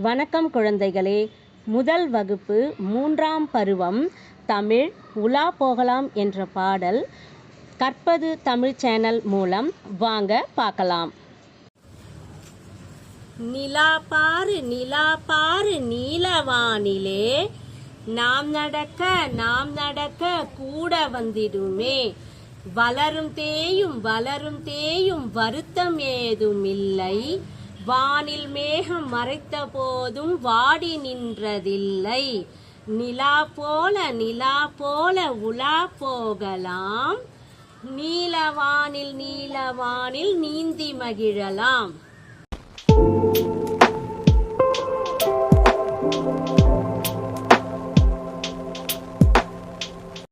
வணக்கம் குழந்தைகளே. முதல் வகுப்பு 3ஆம் பருவம் தமிழ் உலா போகலாம் என்ற பாடல் கற்பது தமிழ் சேனல் மூலம் வாங்க பார்க்கலாம். நிலா பாரு நீலவானிலே, நாம் நடக்க கூட வந்திடுமே. வளரும் தேயும் வருத்தம் ஏதுமில்லை. வானில் மேகம் மறைத்த போதும் வாடி நின்றதில்லை. நிலா போல உலா போகலாம். நீலவானில் நீந்தி மகிழலாம்.